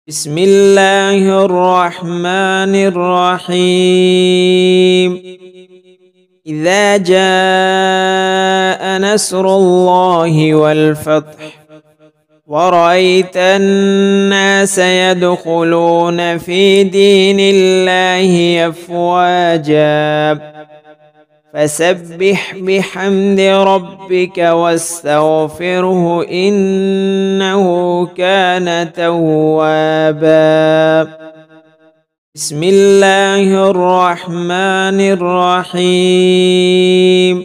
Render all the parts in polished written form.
بسم الله الرحمن الرحيم. إذا جاء نصر الله والفتح ورأيت الناس يدخلون في دين الله أفواجا فسبح بحمد ربك واستغفره إنه كان توابا. بسم الله الرحمن الرحيم.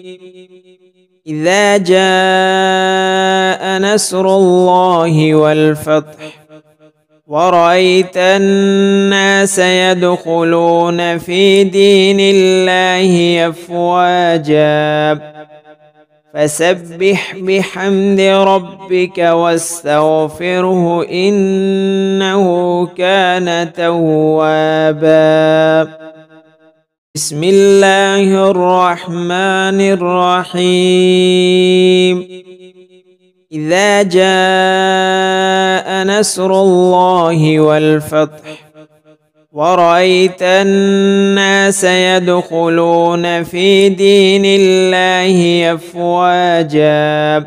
إذا جاء نصر الله والفتح ورأيت الناس يدخلون في دين الله أفواجا فسبح بحمد ربك واستغفره إنه كان توابا. بسم الله الرحمن الرحيم. إذا جاء نصر الله والفتح ورأيت الناس يدخلون في دين الله أفواجا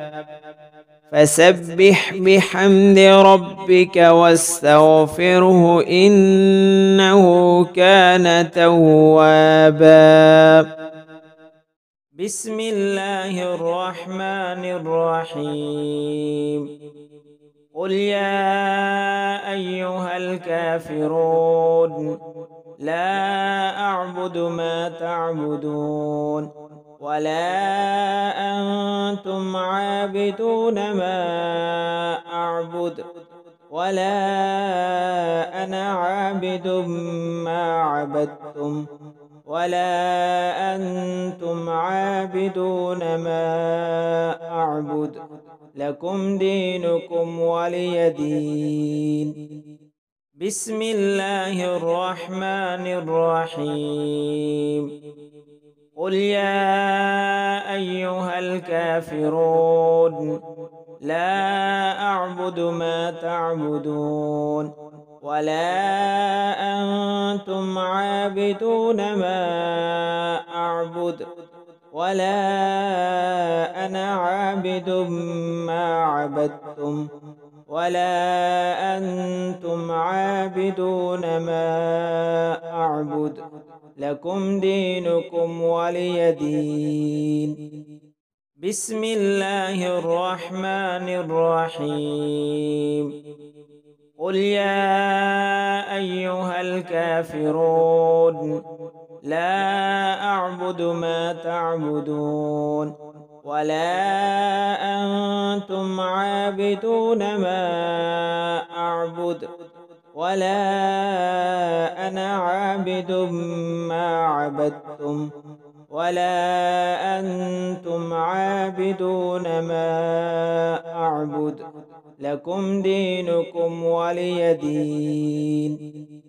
فسبح بحمد ربك واستغفره إنه كان توابا. بسم الله الرحمن الرحيم. قل يا أيها الكافرون لا أعبد ما تعبدون ولا أنتم عابدون ما أعبد ولا أنا عابد ما عبدتم ولا أنتم عابدون ما أعبد لكم دينكم ولي دين. بسم الله الرحمن الرحيم. قل يا أيها الكافرون لا أعبد ما تعبدون ولا أنتم عابدون ما أعبد ولا أنا عابد ما عبدتم ولا أنتم عابدون ما أعبد لكم دينكم ولي دين. بسم الله الرحمن الرحيم. قل يا أيها الكافرون لا أعبد ما تعبدون ولا أنتم عابدون ما أعبد ولا أنا عابد ما عبدتم ولا أنتم عابدون ما أعبد لكم دينكم ولي دين.